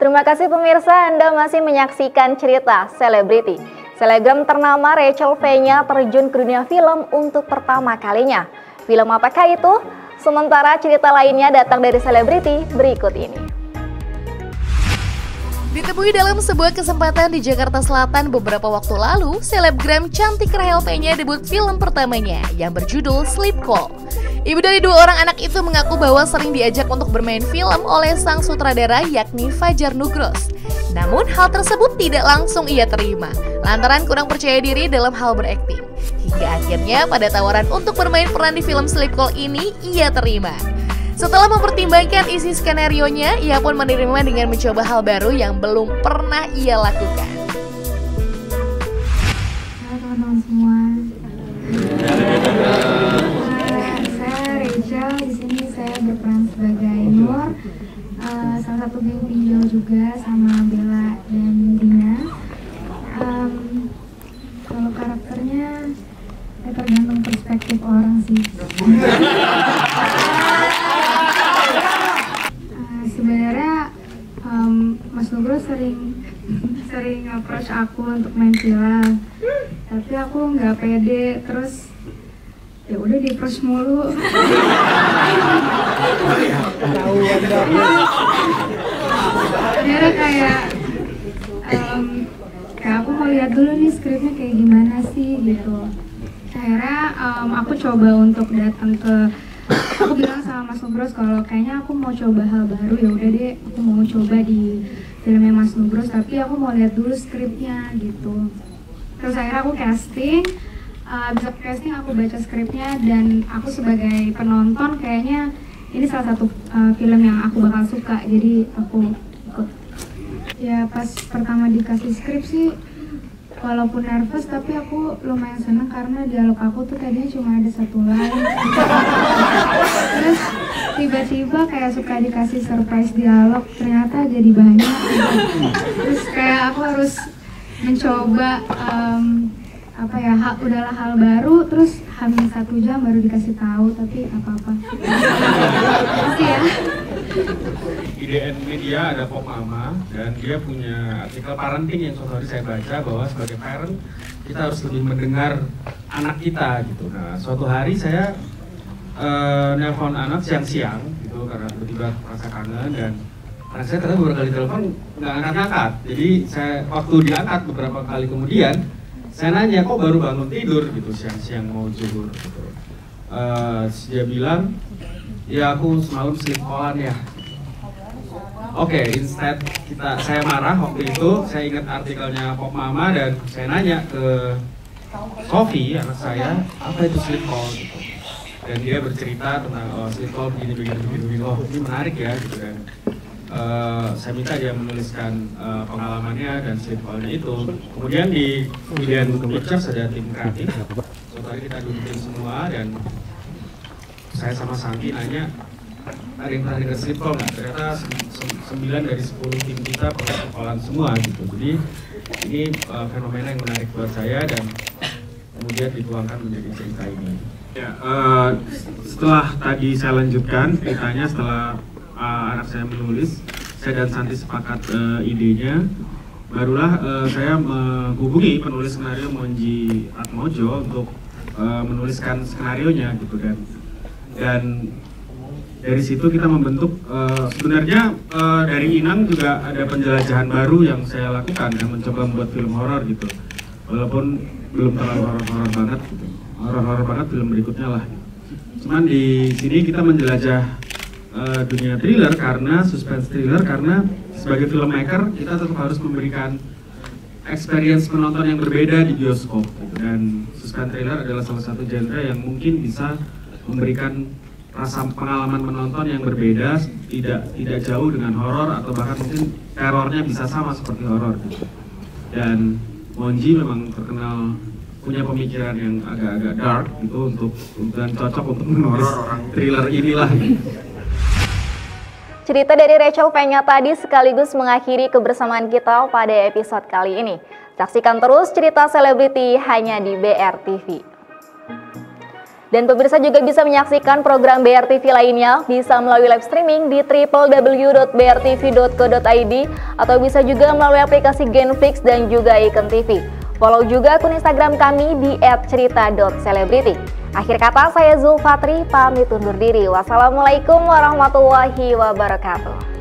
Terima kasih pemirsa, Anda masih menyaksikan cerita selebriti. Selebgram ternama Rachel V-nya terjun ke dunia film untuk pertama kalinya. Film apakah itu? Sementara cerita lainnya datang dari selebriti berikut ini. Ditemui dalam sebuah kesempatan di Jakarta Selatan beberapa waktu lalu, selebgram cantik Rachel V-nya debut film pertamanya yang berjudul Sleep Call. Ibu dari dua orang anak itu mengaku bahwa sering diajak untuk bermain film oleh sang sutradara yakni Fajar Nugros. Namun hal tersebut tidak langsung ia terima, lantaran kurang percaya diri dalam hal berakting. Hingga akhirnya pada tawaran untuk bermain peran di film Sleep Call ini, ia terima. Setelah mempertimbangkan isi skenarionya, ia pun menerima dengan mencoba hal baru yang belum pernah ia lakukan. Halo teman-teman semua. Saya Rachel, di sini saya berperan sebagai Nur, salah satu geng pinjol juga sama Bella dan Dina. Kalau karakternya ya tergantung perspektif orang sih. Sebenarnya Mas Nugro sering approach aku untuk main film, tapi aku nggak pede, terus ya udah di approach mulu. Akhirnya kayak aku mau lihat dulu nih skripnya kayak gimana sih gitu. Akhirnya aku coba untuk datang ke, aku bilang sama Mas Nugros kalau kayaknya aku mau coba hal baru, ya udah deh aku mau coba di filmnya Mas Nugros, tapi aku mau lihat dulu skripnya gitu. Terus akhirnya aku casting, bisa casting aku baca skripnya dan aku sebagai penonton kayaknya ini salah satu film yang aku bakal suka, jadi aku ikut. Ya pas pertama dikasih skrip sih walaupun nervous tapi aku lumayan senang karena dialog aku tuh tadinya cuma ada satu line. Terus tiba-tiba kayak suka dikasih surprise dialog, ternyata jadi banyak. Terus kayak aku harus mencoba udahlah hal baru, terus hamil 1 jam baru dikasih tahu, tapi apa-apa. Makasih ya. IDN Media ada Pop Mama dan dia punya artikel parenting yang suatu hari saya baca bahwa sebagai parent kita harus lebih mendengar anak kita gitu. Nah suatu hari saya nelpon anak siang-siang gitu karena tiba-tiba merasa kangen dan anak saya ternyata beberapa kali telepon nggak angkat-angkat. Jadi saya waktu diangkat beberapa kali kemudian saya nanya kok baru bangun tidur gitu siang-siang mau zuhur gitu. Dia bilang ya aku semalam sleep call-an ya. Oke, instead saya marah waktu itu, saya ingat artikelnya Pop Mama dan saya nanya ke Sophie, anak saya, apa itu sleep call gitu. Dan dia bercerita tentang sleep call begini, oh ini menarik ya gitu kan. Saya minta dia menuliskan pengalamannya dan sleep call-nya itu. Kemudian di Median Pictures ada tim kreatif, suatu hari kita dudukin semua dan saya sama Santi nanya, ada yang pernah dengar sleep call nggak? Ternyata 9 dari 10 tim kita pernah sleep callan semua gitu. Jadi ini fenomena yang menarik buat saya dan kemudian dituangkan menjadi cerita ini. Ya, setelah tadi saya lanjutkan ceritanya, setelah anak saya menulis, saya dan Santi sepakat idenya, barulah saya menghubungi penulis skenario Monji Atmojo untuk menuliskan skenarionya gitu dan dari situ kita membentuk sebenarnya dari Inang juga ada penjelajahan baru yang saya lakukan yang mencoba membuat film horor gitu, walaupun belum terlalu horor banget gitu. Horor banget film berikutnya lah. Cuman di sini kita menjelajah dunia thriller karena suspense thriller karena sebagai filmmaker kita tetap harus memberikan experience penonton yang berbeda di bioskop gitu. Dan suspense thriller adalah salah satu genre yang mungkin bisa memberikan rasa pengalaman menonton yang berbeda, tidak jauh dengan horor atau bahkan mungkin terornya bisa sama seperti horor gitu. Dan Monji memang terkenal punya pemikiran yang agak-agak dark gitu dan cocok untuk menulis thriller inilah. Cerita dari Rachel V-nya tadi sekaligus mengakhiri kebersamaan kita pada episode kali ini. Saksikan terus cerita selebriti hanya di BRTV. Dan pemirsa juga bisa menyaksikan program BRTV lainnya bisa melalui live streaming di www.brtv.co.id atau bisa juga melalui aplikasi Genflix dan juga Icon TV. Follow juga akun Instagram kami di @cerita.celebrity. Akhir kata, saya Zulfatri pamit undur diri. Wassalamualaikum warahmatullahi wabarakatuh.